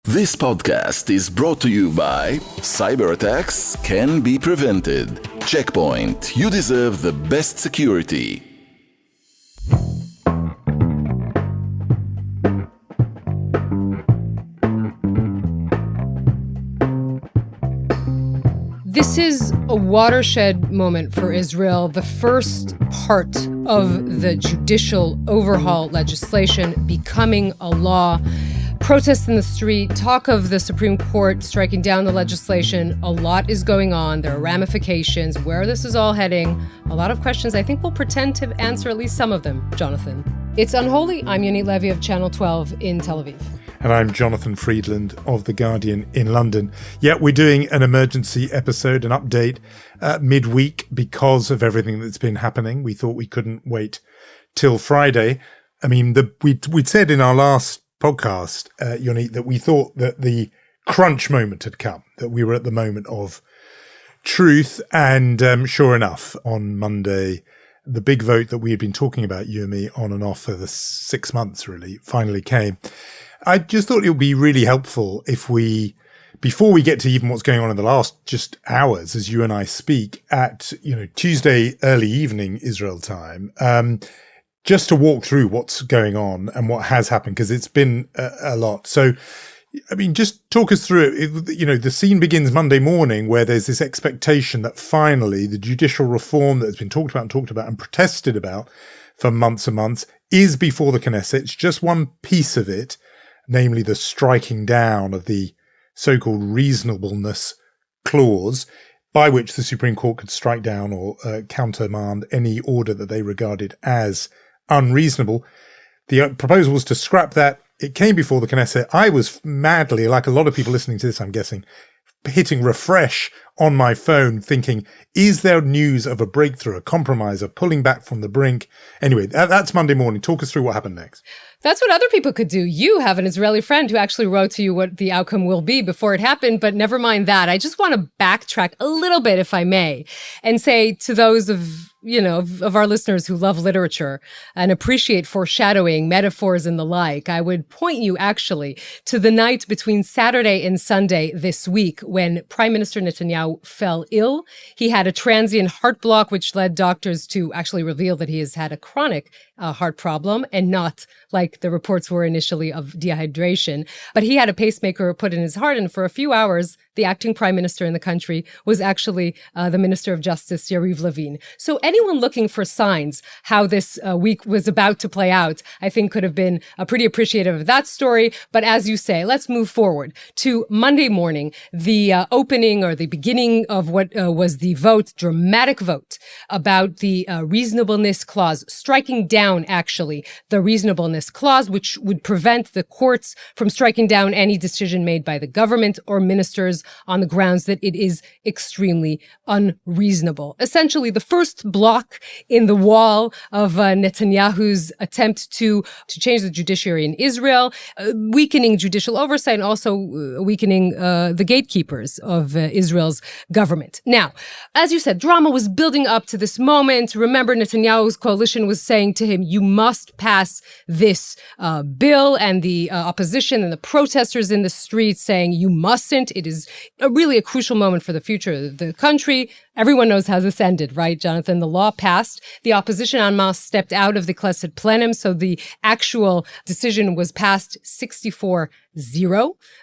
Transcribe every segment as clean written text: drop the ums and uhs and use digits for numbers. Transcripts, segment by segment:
This podcast is brought to you by Cyber attacks can be prevented. Checkpoint. You deserve the best security. This is a watershed moment for Israel, the first part of the judicial overhaul legislation becoming a law. Protests in the street, talk of the Supreme Court striking down the legislation. A lot is going on. There are ramifications. Where this is all heading, a lot of questions. I think we'll pretend to answer at least some of them, Jonathan. It's Unholy. I'm Yonit Levy of Channel 12 in Tel Aviv. And I'm Jonathan Friedland of The Guardian in London. Yeah, we're doing an emergency episode, an update midweek because of everything that's been happening. We thought we couldn't wait till Friday. I mean, we'd said in our last podcast, Yonit, that we thought that the crunch moment had come, that we were at the moment of truth. And sure enough, on Monday, the big vote that we had been talking about, you and me, on and off for the 6 months, really, finally came. I just thought it would be really helpful if we, before we get to even what's going on in the last just hours, as you and I speak at, Tuesday early evening Israel time, just to walk through what's going on and what has happened, because it's been a lot. So, I mean, just talk us through it. The scene begins Monday morning where there's this expectation that finally the judicial reform that has been talked about and protested about for months and months is before the Knesset. It's just one piece of it, namely the striking down of the so-called reasonableness clause, by which the Supreme Court could strike down or countermand any order that they regarded as unreasonable. The proposal was to scrap that. It came before the Knesset. I was madly, like a lot of people listening to this, I'm guessing, hitting refresh on my phone thinking, is there news of a breakthrough, a compromise, a pulling back from the brink? Anyway, that's Monday morning. Talk us through what happened next. That's what other people could do. You have an Israeli friend who actually wrote to you what the outcome will be before it happened, but never mind that. I just want to backtrack a little bit, if I may, and say to those of our listeners who love literature and appreciate foreshadowing, metaphors and the like, I would point you actually to the night between Saturday and Sunday this week when Prime Minister Netanyahu fell ill. He had a transient heart block, which led doctors to actually reveal that he has had a chronic heart problem and not like the reports were initially of dehydration. But he had a pacemaker put in his heart, and for a few hours, the acting prime minister in the country was actually the Minister of Justice, Yariv Levin. So anyone looking for signs how this week was about to play out, I think could have been pretty appreciative of that story. But as you say, let's move forward to Monday morning, the opening or the beginning of what was the vote, dramatic vote about the reasonableness clause, striking down actually the reasonableness clause, which would prevent the courts from striking down any decision made by the government or ministers on the grounds that it is extremely unreasonable. Essentially, the first block in the wall of Netanyahu's attempt to change the judiciary in Israel, weakening judicial oversight and also weakening the gatekeepers of Israel's government. Now, as you said, drama was building up to this moment. Remember, Netanyahu's coalition was saying to him, you must pass this bill, and the opposition and the protesters in the streets saying you mustn't. It is really a crucial moment for the future of the country. Everyone knows how this ended, right, Jonathan? The law passed. The opposition en masse stepped out of the Knesset plenum, so the actual decision was passed 64-0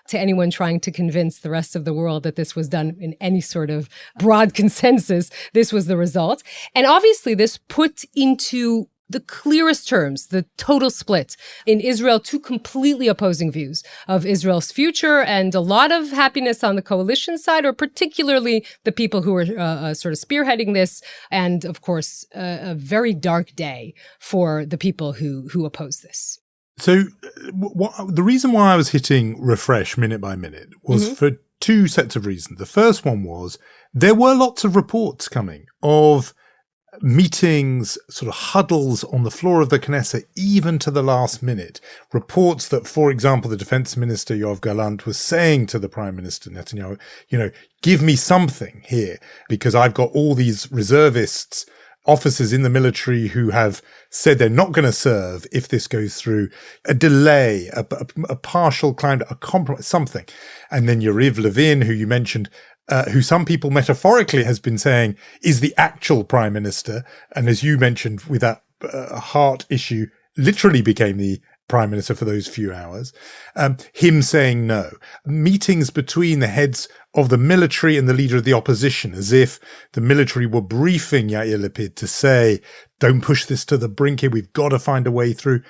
to anyone trying to convince the rest of the world that this was done in any sort of broad consensus. This was the result. And obviously this put into the clearest terms, the total split in Israel, two completely opposing views of Israel's future, and a lot of happiness on the coalition side, or particularly the people who were sort of spearheading this, and of course, a very dark day for the people who oppose this. So the reason why I was hitting refresh minute by minute was for two sets of reasons. The first one was there were lots of reports coming of meetings, sort of huddles on the floor of the Knesset, even to the last minute. Reports that, for example, the Defense Minister Yoav Gallant was saying to the Prime Minister Netanyahu, give me something here, because I've got all these reservists officers in the military who have said they're not going to serve if this goes through, a delay, a partial kind of a compromise, something. And then Yariv Levin, who you mentioned, who some people metaphorically has been saying is the actual prime minister. And as you mentioned, with that heart issue, literally became the prime minister for those few hours. Him saying no. Meetings between the heads of the military and the leader of the opposition, as if the military were briefing Yair Lapid to say, don't push this to the brink here, we've got to find a way through.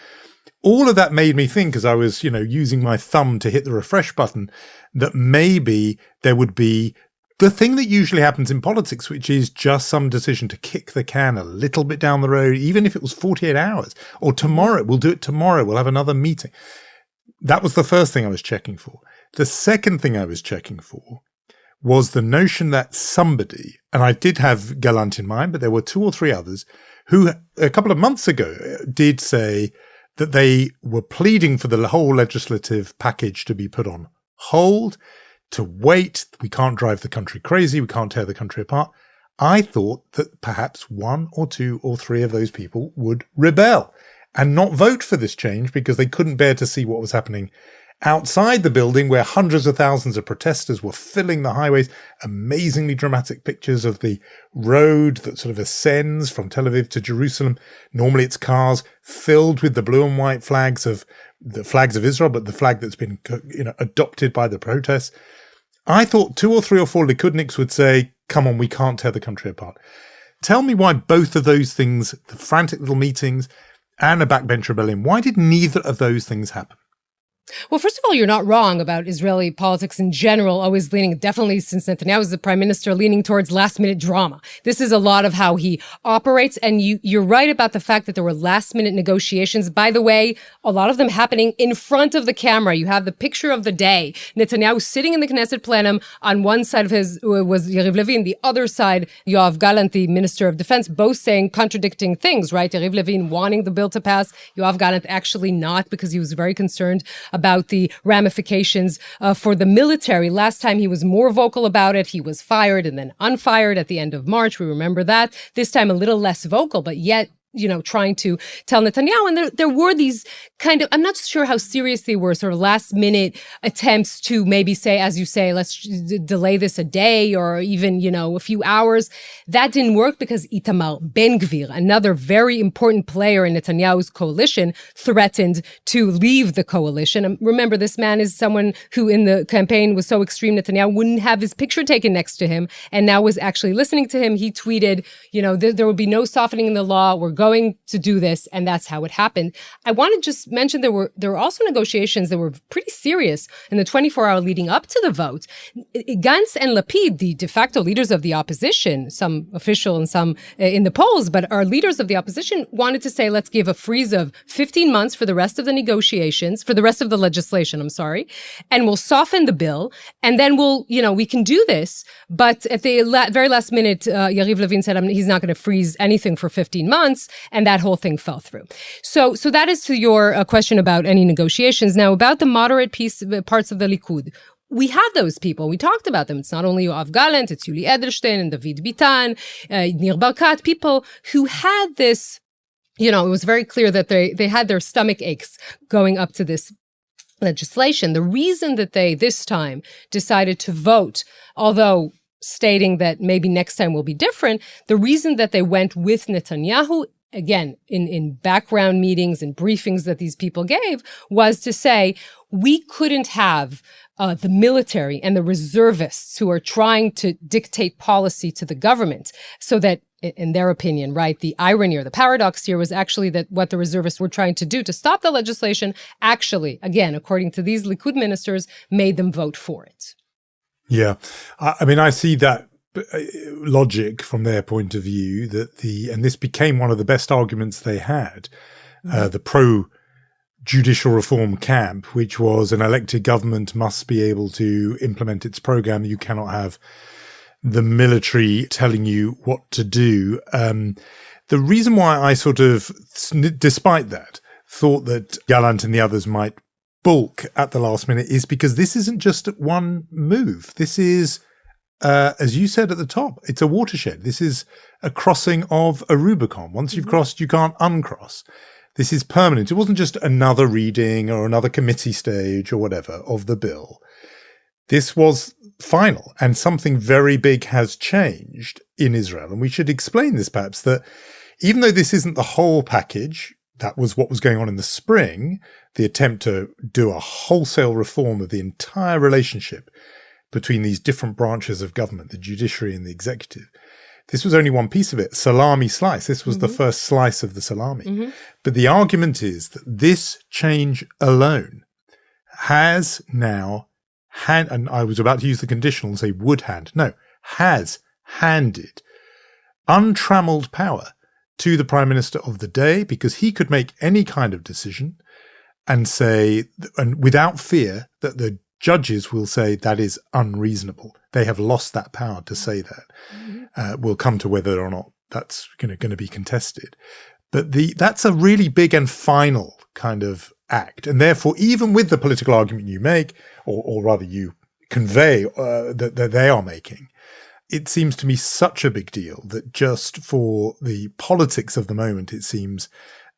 All of that made me think, as I was, using my thumb to hit the refresh button, that maybe there would be the thing that usually happens in politics, which is just some decision to kick the can a little bit down the road, even if it was 48 hours, or tomorrow, we'll do it tomorrow, we'll have another meeting. That was the first thing I was checking for. The second thing I was checking for was the notion that somebody, and I did have Gallant in mind, but there were 2 or 3 others, who a couple of months ago did say that they were pleading for the whole legislative package to be put on hold, to wait. We can't drive the country crazy. We can't tear the country apart. I thought that perhaps 1 or 2 or 3 of those people would rebel and not vote for this change because they couldn't bear to see what was happening outside the building, where hundreds of thousands of protesters were filling the highways. Amazingly dramatic pictures of the road that sort of ascends from Tel Aviv to Jerusalem. Normally it's cars filled with the blue and white flags of Israel, but the flag that's been, adopted by the protests. I thought 2 or 3 or 4 Likudniks would say, come on, we can't tear the country apart. Tell me why both of those things, the frantic little meetings and a backbench rebellion, why did neither of those things happen? Well, first of all, you're not wrong about Israeli politics in general, always leaning, definitely since Netanyahu was the prime minister, leaning towards last-minute drama. This is a lot of how he operates, and you're right about the fact that there were last-minute negotiations. By the way, a lot of them happening in front of the camera. You have the picture of the day. Netanyahu sitting in the Knesset plenum. On one side of his was Yariv Levin, the other side, Yoav Gallant, the Minister of Defense, both saying contradicting things, right? Yariv Levin wanting the bill to pass, Yoav Gallant actually not, because he was very concerned about the ramifications for the military. Last time he was more vocal about it. He was fired and then unfired at the end of March. We remember that. This time a little less vocal, but yet trying to tell Netanyahu. And there were these kind of, I'm not sure how serious they were, sort of last minute attempts to maybe say, as you say, let's delay this a day or even, a few hours. That didn't work because Itamar Ben-Gvir, another very important player in Netanyahu's coalition, threatened to leave the coalition. And remember, this man is someone who in the campaign was so extreme, Netanyahu wouldn't have his picture taken next to him and now was actually listening to him. He tweeted, there will be no softening in the law. We're going to do this, and that's how it happened. I want to just mention there were also negotiations that were pretty serious in the 24-hour leading up to the vote. Gantz and Lapid, the de facto leaders of the opposition, some official and some in the polls, but our leaders of the opposition wanted to say, let's give a freeze of 15 months for the rest of the negotiations, for the rest of the legislation, and we'll soften the bill, and then we can do this. But at the very last minute, Yariv Levin said he's not going to freeze anything for 15 months. And that whole thing fell through. So that is to your question about any negotiations. Now, about the moderate parts of the Likud. We have those people. We talked about them. It's not only Yoav Gallant, it's Yuli Edelstein and David Bitan, Nir Barkat, people who had this, it was very clear that they had their stomach aches going up to this legislation. The reason that they this time decided to vote, although stating that maybe next time will be different, the reason that they went with Netanyahu, again, in background meetings and briefings that these people gave, was to say, we couldn't have the military and the reservists who are trying to dictate policy to the government so that, in their opinion, right, the irony or the paradox here was actually that what the reservists were trying to do to stop the legislation actually, again, according to these Likud ministers, made them vote for it. Yeah. I see that logic from their point of view, that and this became one of the best arguments they had, the pro-judicial reform camp, which was an elected government must be able to implement its program. You cannot have the military telling you what to do. The reason why I sort of, despite that, thought that Gallant and the others might bulk at the last minute is because this isn't just one move. This is as you said at the top, it's a watershed. This is a crossing of a Rubicon. Once you've crossed, you can't uncross. This is permanent. It wasn't just another reading or another committee stage or whatever of the bill. This was final, and something very big has changed in Israel. And we should explain this perhaps, that even though this isn't the whole package, that was what was going on in the spring, the attempt to do a wholesale reform of the entire relationship between these different branches of government, the judiciary and the executive. This was only one piece of it, salami slice. This was the first slice of the salami. But the argument is that this change alone has now and I was about to use the conditional and say would hand. No, has handed untrammeled power to the Prime Minister of the day, because he could make any kind of decision and say, and without fear that the judges will say that is unreasonable. They have lost that power to say that. We'll come to whether or not that's going to be contested. But that's a really big and final kind of act. And therefore, even with the political argument you make, or rather you convey that they are making, it seems to me such a big deal that just for the politics of the moment, it seems,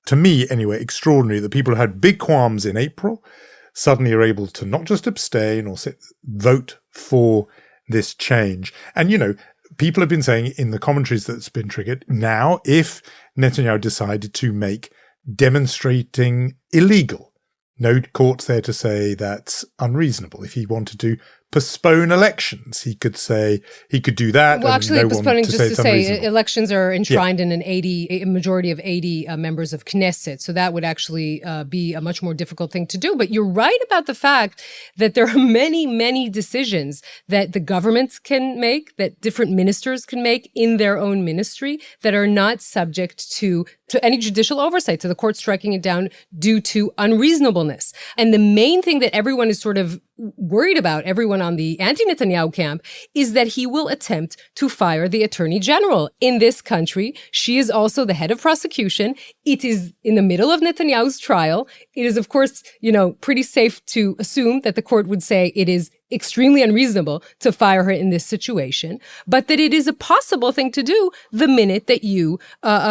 to me anyway, extraordinary that people who had big qualms in April suddenly are able to not just abstain or vote for this change. And, people have been saying in the commentaries that's been triggered, now if Netanyahu decided to make demonstrating illegal, no court's there to say that's unreasonable. If he wanted to postpone elections, he could do that. Well, actually, postponing, just to say, elections are enshrined in a majority of 80 members of Knesset. So that would actually be a much more difficult thing to do. But you're right about the fact that there are many, many decisions that the governments can make, that different ministers can make in their own ministry, that are not subject to any judicial oversight, to the court striking it down due to unreasonableness. And the main thing that everyone is sort of worried about, everyone on the anti-Netanyahu camp, is that he will attempt to fire the attorney general in this country. She is also the head of prosecution. It is in the middle of Netanyahu's trial. It is, of course, pretty safe to assume that the court would say it is extremely unreasonable to fire her in this situation, but that it is a possible thing to do the minute that you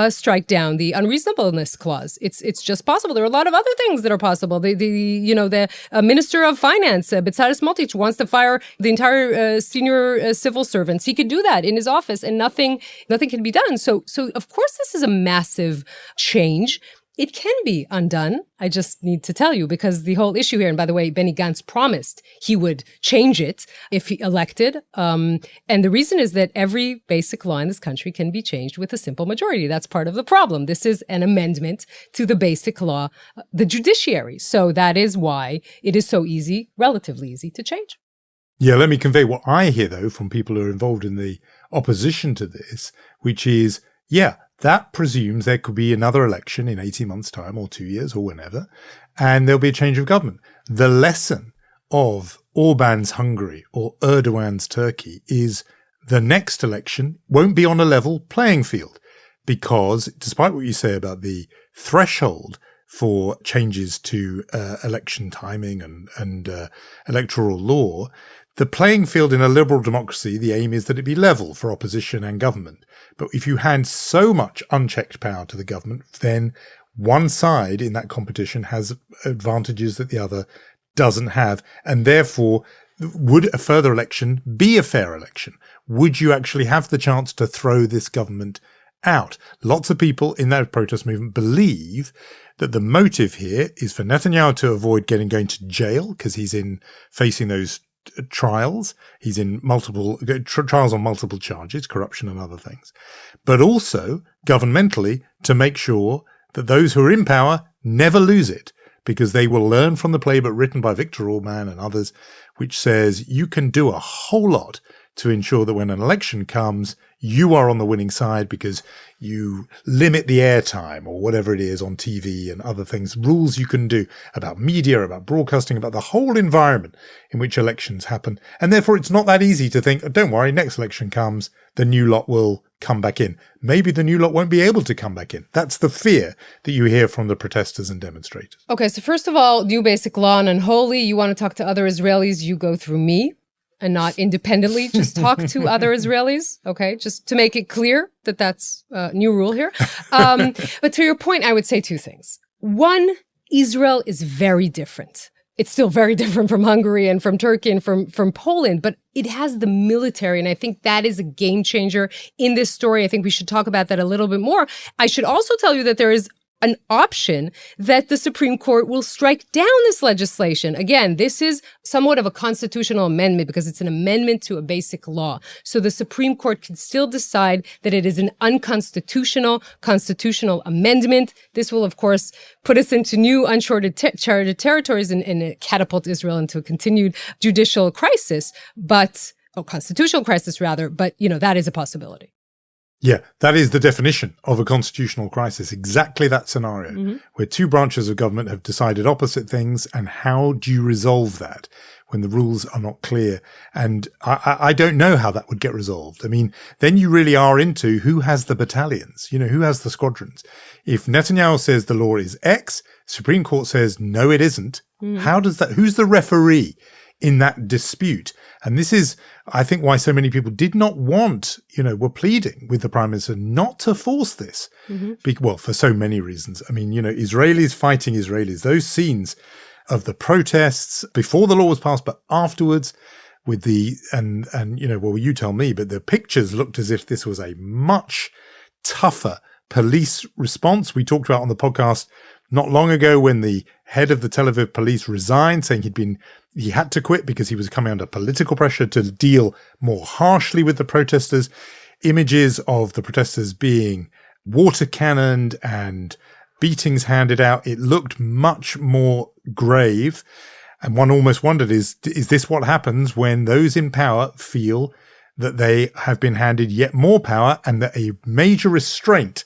strike down the unreasonableness clause. It's just possible. There are a lot of other things that are possible. The Minister of Finance, Bezalel Smotrich, wants to fire the entire senior civil servants. He could do that in his office, and nothing can be done. So of course this is a massive change. It can be undone. I just need to tell you, because the whole issue here, and by the way, Benny Gantz promised he would change it if he elected. And the reason is that every basic law in this country can be changed with a simple majority. That's part of the problem. This is an amendment to the basic law, the judiciary. So that is why it is so easy, relatively easy, to change. Yeah, let me convey what I hear, though, from people who are involved in the opposition to this, which is, that presumes there could be another election in 18 months' time or 2 years or whenever, and there'll be a change of government. The lesson of Orban's Hungary or Erdogan's Turkey is the next election won't be on a level playing field, because despite what you say about the threshold for changes to election timing and electoral law, the playing field in a liberal democracy, the aim is that it be level for opposition and government. But if you hand so much unchecked power to the government, then one side in that competition has advantages that the other doesn't have. And therefore, would a further election be a fair election? Would you actually have the chance to throw this government out? Lots of people in that protest movement believe that the motive here is for Netanyahu to avoid going to jail, because he's facing those trials. He's in multiple trials on multiple charges, corruption and other things, but also governmentally to make sure that those who are in power never lose it, because they will learn from the playbook written by Viktor Orban and others, which says you can do a whole lot to ensure that when an election comes, you are on the winning side, because you limit the airtime or whatever it is on TV and other things, rules you can do about media, about broadcasting, about the whole environment in which elections happen. And therefore, it's not that easy to think, oh, don't worry, next election comes, the new lot will come back in. Maybe the new lot won't be able to come back in. That's the fear that you hear from the protesters and demonstrators. Okay, so first of all, new basic law and unholy. You want to talk to other Israelis, you go through me. and not independently just talk to other Israelis. Okay, just to make it clear that that's a new rule here. But to your point, I would say two things. One, Israel is very different. It's still very different from Hungary and from Turkey and from Poland, but it has the military. And I think that is a game changer in this story. I think we should talk about that a little bit more. I should also tell you that there is an option that the Supreme Court will strike down this legislation. Again, this is somewhat of a constitutional amendment because it's an amendment to a basic law. So the Supreme Court can still decide that it is an unconstitutional constitutional amendment. This will, of course, put us into new uncharted territories and catapult Israel into a continued judicial crisis, constitutional crisis rather. But, that is a possibility. Yeah, that is the definition of a constitutional crisis. Exactly that scenario where two branches of government have decided opposite things. And how do you resolve that when the rules are not clear? And I don't know how that would get resolved. I mean, then you really are into who has the battalions, who has the squadrons. If Netanyahu says the law is X, Supreme Court says, no, it isn't. How does that, who's the referee in that dispute? And this is, I think, why so many people did not want, were pleading with the Prime Minister not to force this. Well, for so many reasons. I mean, Israelis fighting Israelis, those scenes of the protests before the law was passed, but afterwards with well, you tell me, but the pictures looked as if this was a much tougher police response. We talked about on the podcast not long ago when the head of the Tel Aviv police resigned, saying he had to quit because he was coming under political pressure to deal more harshly with the protesters. Images of the protesters being water cannoned and beatings handed out. It looked much more grave. And one almost wondered, is this what happens when those in power feel that they have been handed yet more power and that a major restraint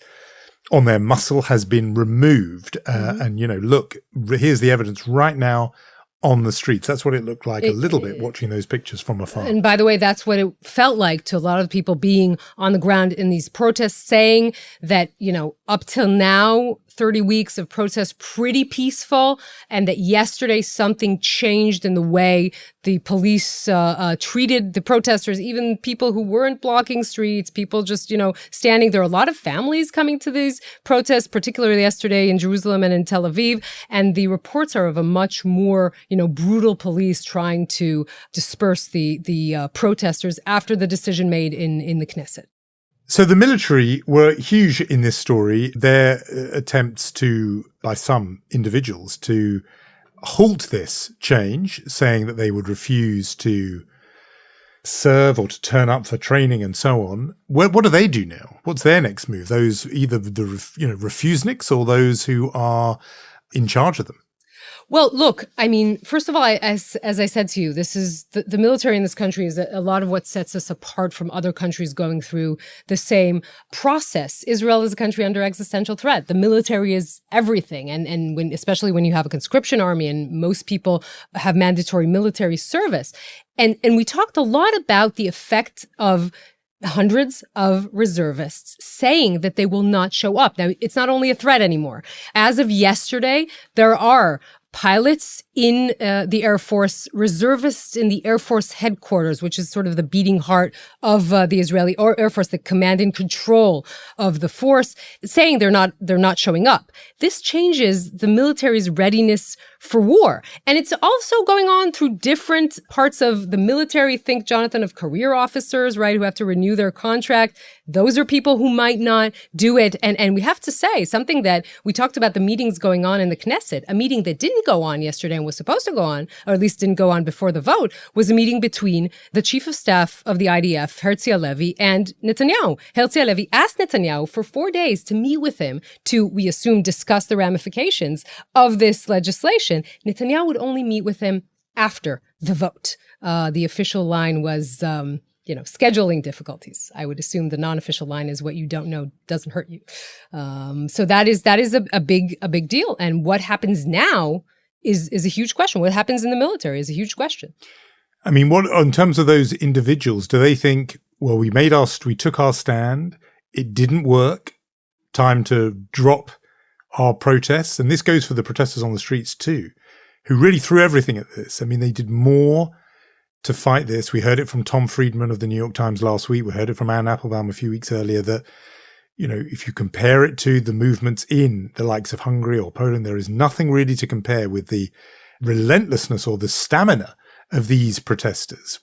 on their muscle has been removed? And, look, here's the evidence right now on the streets. That's what it looked like a little bit watching those pictures from afar. And by the way, that's what it felt like to a lot of people being on the ground in these protests, saying that, up till now, 30 weeks of protests pretty peaceful, and that yesterday something changed in the way the police treated the protesters, even people who weren't blocking streets, people just, standing. There are a lot of families coming to these protests, particularly yesterday in Jerusalem and in Tel Aviv, and the reports are of a much more, brutal police trying to disperse the protesters after the decision made in the Knesset. So the military were huge in this story. Their attempts by some individuals to halt this change, saying that they would refuse to serve or to turn up for training and so on. What do they do now? What's their next move? Those either the refuseniks or those who are in charge of them? Well, look, I mean, first of all, as I said to you, this is the military in this country is a lot of what sets us apart from other countries going through the same process. Israel is a country under existential threat. The military is everything. And especially when you have a conscription army and most people have mandatory military service. And we talked a lot about the effect of hundreds of reservists saying that they will not show up. Now, it's not only a threat anymore. As of yesterday, there are pilots in the Air Force, reservists in the Air Force headquarters, which is sort of the beating heart of the Israeli Air Force, the command and control of the force, saying they're not showing up. This changes the military's readiness for war. And it's also going on through different parts of the military. Think, Jonathan, of career officers, right, who have to renew their contract. Those are people who might not do it. And we have to say something that we talked about, the meetings going on in the Knesset. A meeting that didn't go on yesterday and was supposed to go on, or at least didn't go on before the vote, was a meeting between the chief of staff of the IDF, Herzi Halevi, and Netanyahu. Herzi Halevi asked Netanyahu for 4 days to meet with him to, we assume, discuss the ramifications of this legislation. Netanyahu would only meet with him after the vote. The official line was scheduling difficulties. I would assume the non-official line is what you don't know doesn't hurt you. So that is a big deal. And what happens now is a huge question. What happens in the military is a huge question. I mean, what in terms of those individuals, do they think, well, we took our stand, it didn't work, time to drop our protests? And this goes for the protesters on the streets too, who really threw everything at this. I mean, they did more to fight this. We heard it from Tom Friedman of the New York Times last week. We heard it from Anne Applebaum a few weeks earlier that, if you compare it to the movements in the likes of Hungary or Poland, there is nothing really to compare with the relentlessness or the stamina of these protesters.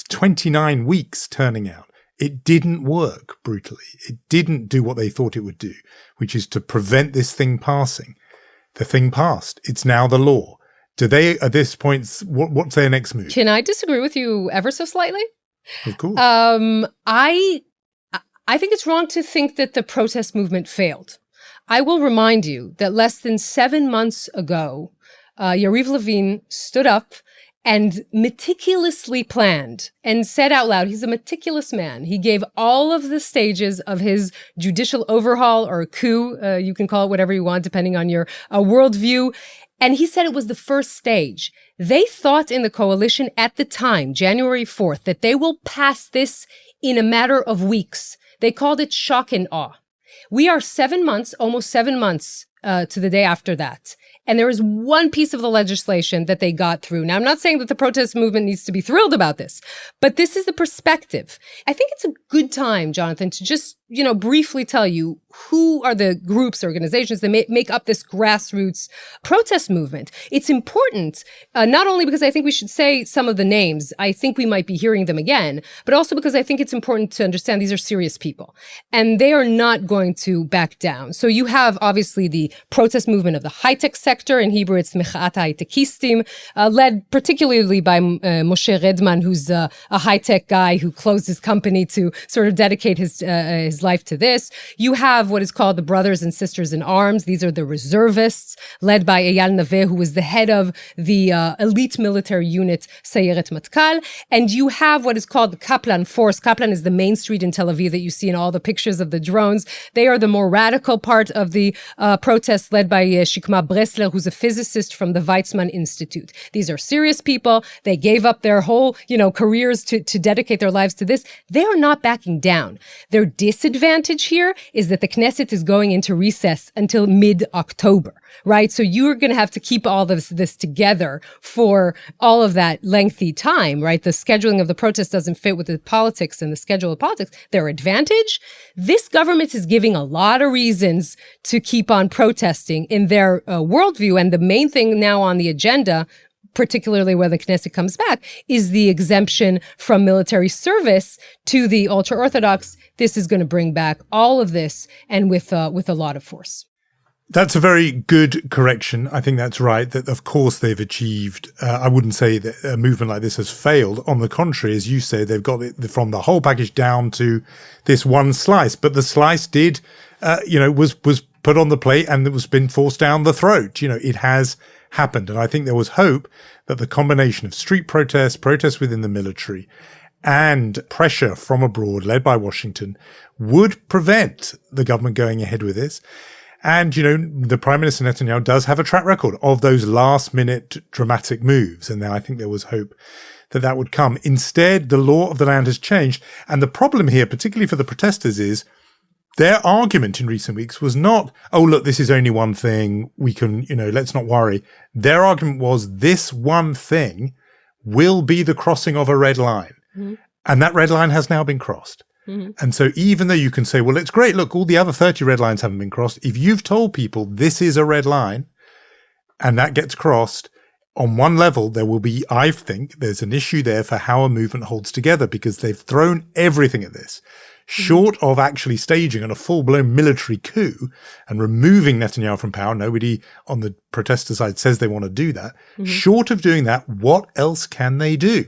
29 weeks turning out. It didn't work brutally. It didn't do what they thought it would do, which is to prevent this thing passing. The thing passed. It's now the law. Do they, at this point, what's their next move? Can I disagree with you ever so slightly? Of course. I think it's wrong to think that the protest movement failed. I will remind you that less than 7 months ago, Yariv Levin stood up and meticulously planned and said out loud, he's a meticulous man. He gave all of the stages of his judicial overhaul or coup, you can call it whatever you want, depending on your worldview. And he said it was the first stage. They thought in the coalition at the time, January 4th, that they will pass this in a matter of weeks. They called it shock and awe. We are 7 months, almost 7 months to the day after that. And there is one piece of the legislation that they got through. Now, I'm not saying that the protest movement needs to be thrilled about this, but this is the perspective. I think it's a good time, Jonathan, to just, briefly tell you who are the groups, organizations that make up this grassroots protest movement. It's important, not only because I think we should say some of the names, I think we might be hearing them again, but also because I think it's important to understand these are serious people and they are not going to back down. So you have obviously the protest movement of the high-tech sector. In Hebrew, it's Mechat HaHaytekistim, led particularly by Moshe Redman, who's a high-tech guy who closed his company to sort of dedicate his life to this. You have what is called the Brothers and Sisters in Arms. These are the reservists, led by Eyal Naveh, who was the head of the elite military unit Sayeret Matkal. And you have what is called the Kaplan Force. Kaplan is the main street in Tel Aviv that you see in all the pictures of the drones. They are the more radical part of the protests, led by Shikma Bresler, who's a physicist from the Weizmann Institute. These are serious people. They gave up their whole, careers to dedicate their lives to this. They are not backing down. Their disadvantage here is that the Knesset is going into recess until mid-October, right? So you're going to have to keep all this together for all of that lengthy time, right? The scheduling of the protest doesn't fit with the politics and the schedule of politics. Their advantage, this government is giving a lot of reasons to keep on protesting in their worldview. And the main thing now on the agenda, particularly when the Knesset comes back, is the exemption from military service to the ultra-Orthodox. This is going to bring back all of this, and with a lot of force. That's a very good correction. I think that's right, that of course they've achieved, I wouldn't say that a movement like this has failed. On the contrary, as you say, they've got it from the whole package down to this one slice. But the slice did, was put on the plate and it was been forced down the throat. It has happened. And I think there was hope that the combination of street protests within the military, and pressure from abroad led by Washington would prevent the government going ahead with this. And, the Prime Minister Netanyahu does have a track record of those last minute dramatic moves. And I think there was hope that would come. Instead, the law of the land has changed. And the problem here, particularly for the protesters, is their argument in recent weeks was not, oh, look, this is only one thing. We can, let's not worry. Their argument was this one thing will be the crossing of a red line. Mm-hmm. And that red line has now been crossed. Mm-hmm. And so even though you can say, well, it's great, look, all the other 30 red lines haven't been crossed. If you've told people this is a red line and that gets crossed, on one level, there will be, I think, there's an issue there for how a movement holds together because they've thrown everything at this. Short of actually staging a full-blown military coup and removing Netanyahu from power, nobody on the protester side says they want to do that. Mm-hmm. Short of doing that, what else can they do?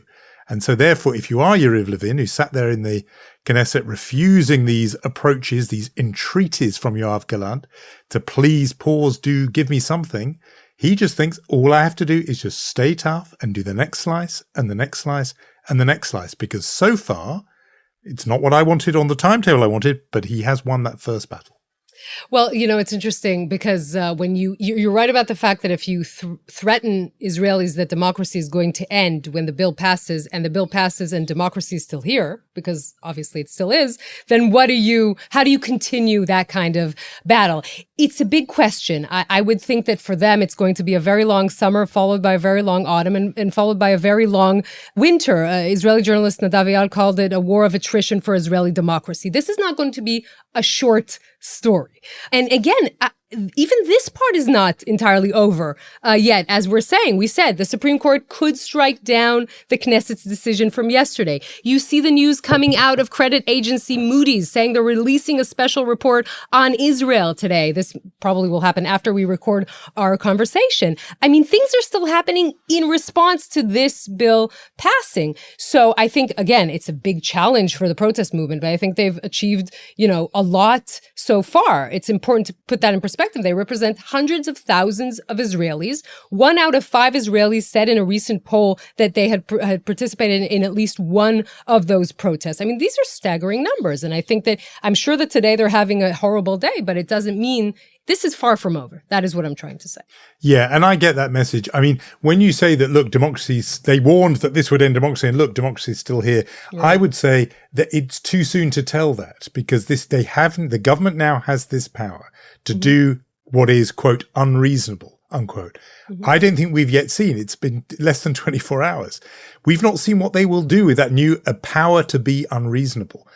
And so therefore, if you are Yariv Levin, who sat there in the Knesset refusing these approaches, these entreaties from Yoav Gallant to please pause, do give me something, he just thinks all I have to do is just stay tough and do the next slice and the next slice and the next slice. Because so far, it's not what I wanted on the timetable I wanted, but he has won that first battle. Well, it's interesting because when you're right about the fact that if you threaten Israelis that democracy is going to end when the bill passes, and the bill passes and democracy is still here, because obviously it still is, then how do you continue that kind of battle? It's a big question. I would think that for them, it's going to be a very long summer, followed by a very long autumn, and followed by a very long winter. Israeli journalist Nadav Eyal called it a war of attrition for Israeli democracy. This is not going to be a short story. And again, even this part is not entirely over yet. As we said the Supreme Court could strike down the Knesset's decision from yesterday. You see the news coming out of credit agency Moody's saying they're releasing a special report on Israel today. This probably will happen after we record our conversation. I mean, things are still happening in response to this bill passing. So I think, again, it's a big challenge for the protest movement, but I think they've achieved, a lot so far. It's important to put that in perspective. They represent hundreds of thousands of Israelis. 1 out of 5 Israelis said in a recent poll that they had participated in at least one of those protests. I mean, these are staggering numbers. And I think that I'm sure that today they're having a horrible day, but it doesn't mean this is far from over. That is what I'm trying to say. Yeah, and I get that message. I mean, when you say that, look, they warned that this would end democracy, and look, democracy is still here. Yeah. I would say that it's too soon to tell that, because the government now has this power to do what is, quote, unreasonable, unquote. I don't think we've yet seen. It's been less than 24 hours. We've not seen what they will do with that new power to be unreasonable.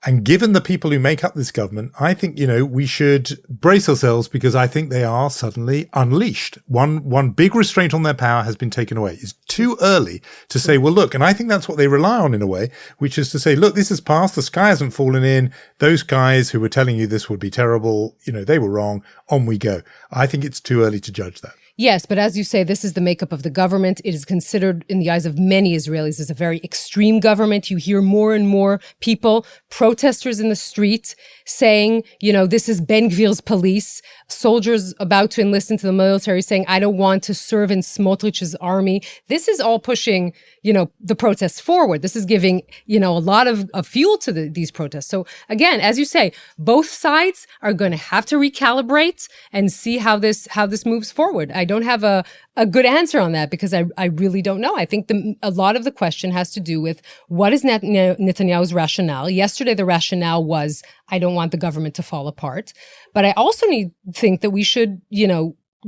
And given the people who make up this government, I think, we should brace ourselves, because I think they are suddenly unleashed. One big restraint on their power has been taken away. It's too early to say, well, look, and I think that's what they rely on in a way, which is to say, look, this has passed. The sky hasn't fallen in. Those guys who were telling you this would be terrible, they were wrong. On we go. I think it's too early to judge that. Yes, but as you say, this is the makeup of the government. It is considered, in the eyes of many Israelis, as a very extreme government. You hear more and more people, protesters in the street, saying, this is Ben Gvir's police. Soldiers about to enlist into the military saying, I don't want to serve in Smotrich's army. This is all pushing, the protests forward. This is giving, a lot of fuel to these protests. So again, as you say, both sides are going to have to recalibrate and see how this moves forward. I don't have a good answer on that, because I really don't know. I think a lot of the question has to do with what is Netanyahu's rationale. Yesterday, the rationale was, I don't want the government to fall apart. But I also think that we should,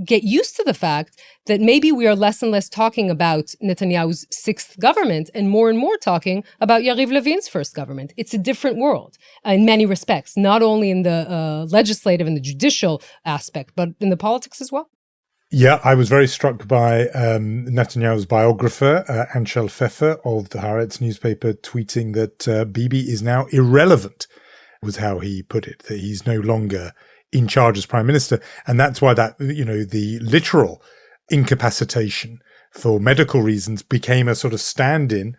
get used to the fact that maybe we are less and less talking about Netanyahu's 6th government and more talking about Yariv Levin's first government. It's a different world in many respects, not only in the legislative and the judicial aspect, but in the politics as well. Yeah, I was very struck by Netanyahu's biographer, Anshel Pfeffer of the Haaretz newspaper, tweeting that Bibi is now irrelevant, was how he put it, that he's no longer in charge as prime minister. And that's why the literal incapacitation for medical reasons became a sort of stand-in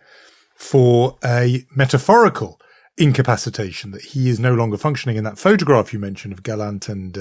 for a metaphorical incapacitation, that he is no longer functioning. In that photograph you mentioned of Gallant and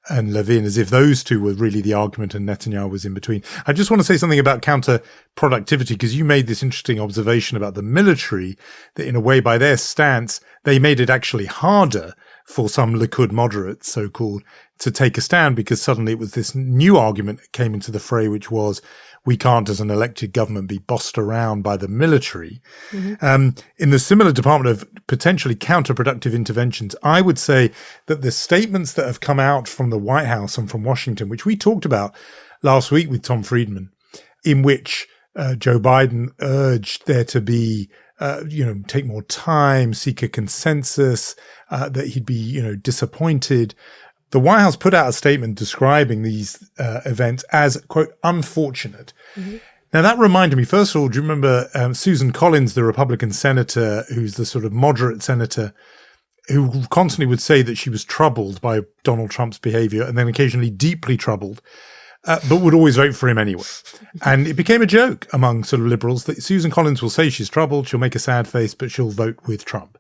Levin, as if those two were really the argument and Netanyahu was in between. I just want to say something about counterproductivity, because you made this interesting observation about the military, that in a way, by their stance, they made it actually harder for some Likud moderates, so-called, to take a stand, because suddenly it was this new argument that came into the fray, which was, we can't, as an elected government, be bossed around by the military. In the similar department of potentially counterproductive interventions, I would say that the statements that have come out from the White House and from Washington, which we talked about last week with Tom Friedman, in which Joe Biden urged there to be take more time, seek a consensus, that he'd be, disappointed. The White House put out a statement describing these events as, quote, unfortunate. Now, that reminded me, first of all, do you remember Susan Collins, the Republican senator, who's the sort of moderate senator, who constantly would say that she was troubled by Donald Trump's behavior, and then occasionally deeply troubled, but would always vote for him anyway. And it became a joke among sort of liberals that Susan Collins will say she's troubled, she'll make a sad face, but she'll vote with Trump.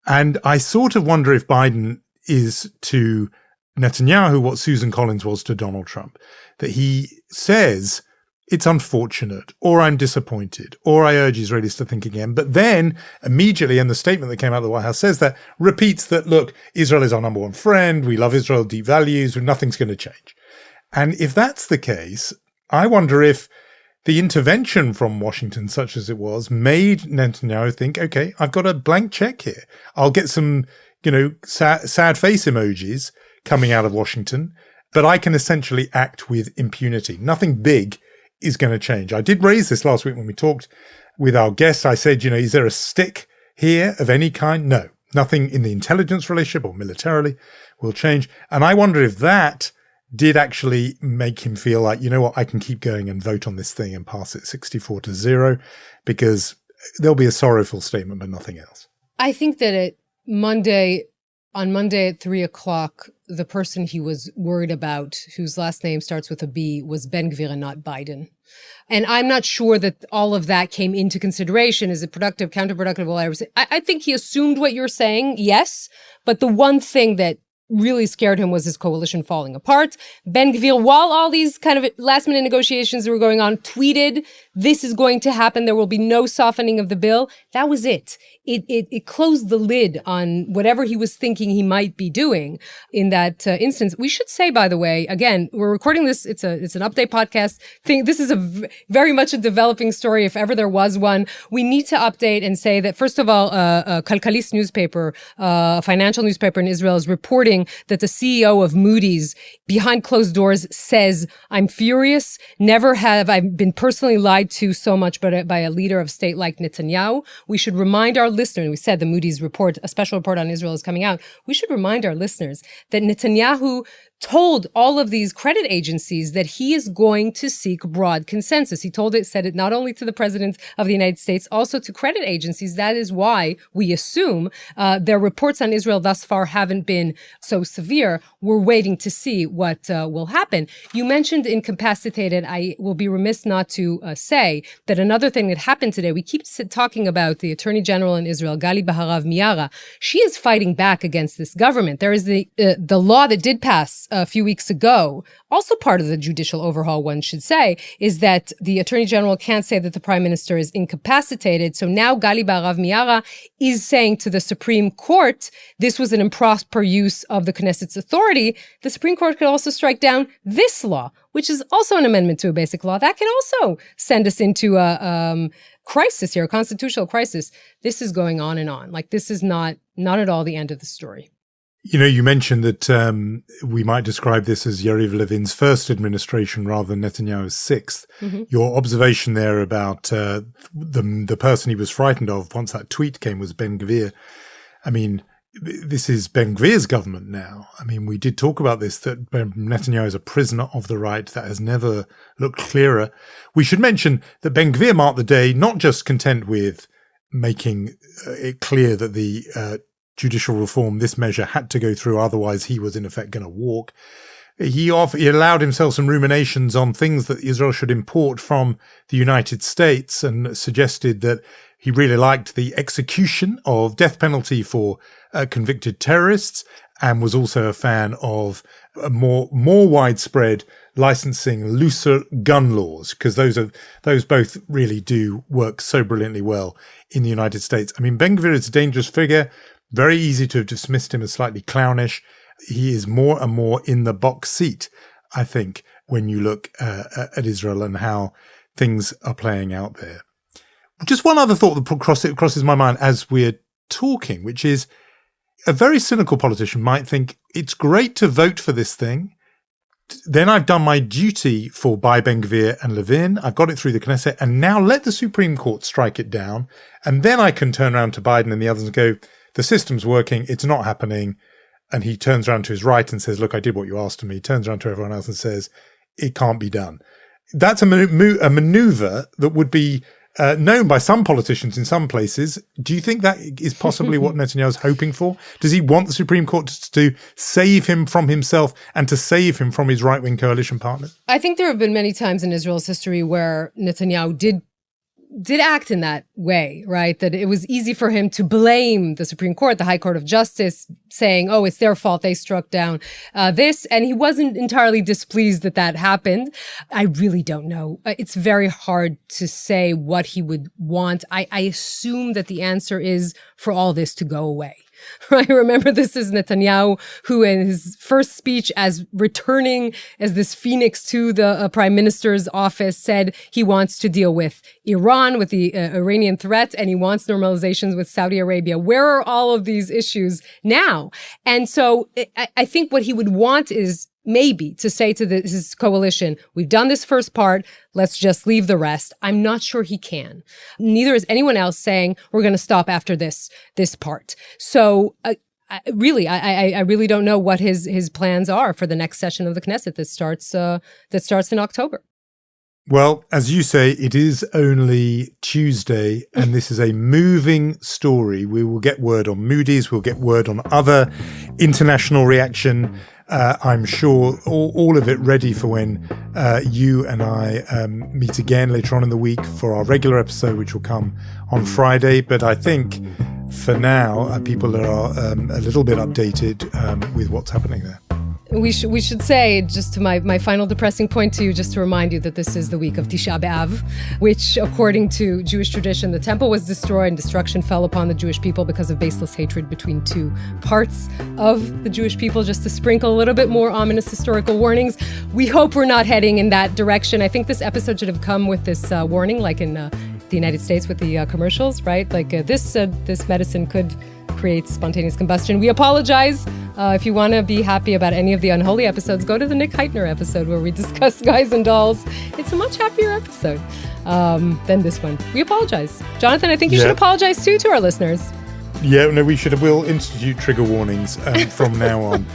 And I sort of wonder if Biden is to Netanyahu what Susan Collins was to Donald Trump, that he says it's unfortunate, or I'm disappointed, or I urge Israelis to think again. But then immediately, and the statement that came out of the White House says that, repeats that, look, Israel is our number one friend. We love Israel, deep values. Nothing's going to change. And if that's the case, I wonder if the intervention from Washington, such as it was, made Netanyahu think, okay, I've got a blank check here. I'll get some, sad face emojis coming out of Washington, but I can essentially act with impunity. Nothing big is going to change. I did raise this last week when we talked with our guests. I said, is there a stick here of any kind? No, nothing in the intelligence relationship or militarily will change. And I wonder if that did actually make him feel like, I can keep going and vote on this thing and pass it 64-0, because there'll be a sorrowful statement, but nothing else. I think that on Monday at 3:00, the person he was worried about, whose last name starts with a B, was Ben-Gvir and not Biden. And I'm not sure that all of that came into consideration. Is it productive, counterproductive? I think he assumed what you're saying, yes. But the one thing that really scared him was his coalition falling apart. Ben-Gvir, while all these kind of last-minute negotiations were going on, tweeted, this is going to happen. There will be no softening of the bill. That was it. It closed the lid on whatever he was thinking he might be doing in that instance. We should say, by the way, again, we're recording this. It's an update podcast thing. This is very much a developing story, if ever there was one. We need to update and say that, first of all, a Kalkalist newspaper, a financial newspaper in Israel, is reporting that the CEO of Moody's, behind closed doors, says, I'm furious. Never have I been personally lied to so much by a leader of state like Netanyahu. We should remind our listeners, we said the Moody's report, a special report on Israel is coming out. We should remind our listeners that Netanyahu told all of these credit agencies that he is going to seek broad consensus. He said it not only to the president of the United States, also to credit agencies. That is why we assume their reports on Israel thus far haven't been so severe. We're waiting to see what will happen. You mentioned incapacitated. I will be remiss not to say that another thing that happened today, we keep talking about the Attorney General in Israel, Gali Baharav Miara. She is fighting back against this government. There is the law that did pass a few weeks ago, also part of the judicial overhaul, one should say, is that the Attorney General can't say that the Prime Minister is incapacitated. So now Gali Baharav Miara is saying to the Supreme Court, this was an improper use of the Knesset's authority. The Supreme Court could also strike down this law, which is also an amendment to a basic law. That can also send us into a crisis here, a constitutional crisis. This is going on and on. Like, this is not at all the end of the story. You mentioned that we might describe this as Yariv Levin's first administration rather than Netanyahu's sixth. Mm-hmm. Your observation there about the person he was frightened of once that tweet came was Ben-Gvir. I mean, this is Ben-Gvir's government now. I mean, we did talk about this, that Netanyahu is a prisoner of the right. That has never looked clearer. We should mention that Ben-Gvir marked the day not just content with making it clear that the judicial reform, this measure had to go through, otherwise he was in effect going to walk. He allowed himself some ruminations on things that Israel should import from the United States, and suggested that he really liked the execution of death penalty for convicted terrorists, and was also a fan of a more widespread licensing, looser gun laws, because those both really do work so brilliantly well in the United States. I mean, Ben-Gvir is a dangerous figure. Very easy to have dismissed him as slightly clownish. He is more and more in the box seat, I think, when you look at Israel and how things are playing out there. Just one other thought that crosses my mind as we're talking, which is a very cynical politician might think it's great to vote for this thing. Then I've done my duty by Ben-Gvir and Levin. I've got it through the Knesset, and now let the Supreme Court strike it down. And then I can turn around to Biden and the others and go, the system's working, it's not happening. And he turns around to his right and says, look, I did what you asked of me. He turns around to everyone else and says, it can't be done. That's a maneuver that would be known by some politicians in some places. Do you think that is possibly what Netanyahu's hoping for? Does he want the Supreme Court to save him from himself and to save him from his right-wing coalition partners? I think there have been many times in Israel's history where Netanyahu did act in that way, right? That it was easy for him to blame the Supreme Court, the High Court of Justice, saying, oh, it's their fault they struck down this. And he wasn't entirely displeased that that happened. I really don't know. It's very hard to say what he would want. I assume that the answer is for all this to go away. Right. Remember, this is Netanyahu, who in his first speech as returning as this phoenix to the prime minister's office said he wants to deal with Iran, with the Iranian threat, and he wants normalizations with Saudi Arabia. Where are all of these issues now? And so I think what he would want is maybe to say to his coalition, we've done this first part, let's just leave the rest. I'm not sure he can. Neither is anyone else saying we're going to stop after this part. So I really don't know what his plans are for the next session of the Knesset that starts in October. Well, as you say, it is only Tuesday, and this is a moving story. We will get word on Moody's, we'll get word on other international reaction. I'm sure all of it ready for when you and I meet again later on in the week for our regular episode, which will come on Friday. But I think for now, people are a little bit updated with what's happening there. We should say, just to my final depressing point to you, just to remind you that this is the week of Tisha B'Av, which, according to Jewish tradition, the temple was destroyed and destruction fell upon the Jewish people because of baseless hatred between two parts of the Jewish people. Just to sprinkle a little bit more ominous historical warnings. We hope we're not heading in that direction. I think this episode should have come with this warning, like in the United States with the commercials, right? Like this medicine could create spontaneous combustion. We apologize. If you want to be happy about any of the unholy episodes, go to the Nick Heitner episode where we discuss Guys and Dolls. It's a much happier episode than this one. We apologize. Jonathan, I think you should apologize too to our listeners. Yeah, no, we should. We'll institute trigger warnings from now on.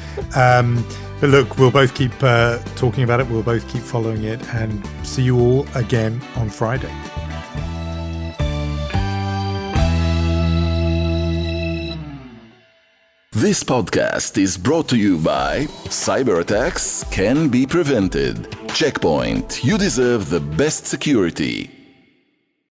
But look, we'll both keep talking about it. We'll both keep following it, and see you all again on Friday. This podcast is brought to you by Cyber attacks can be prevented. Checkpoint. You deserve the best security.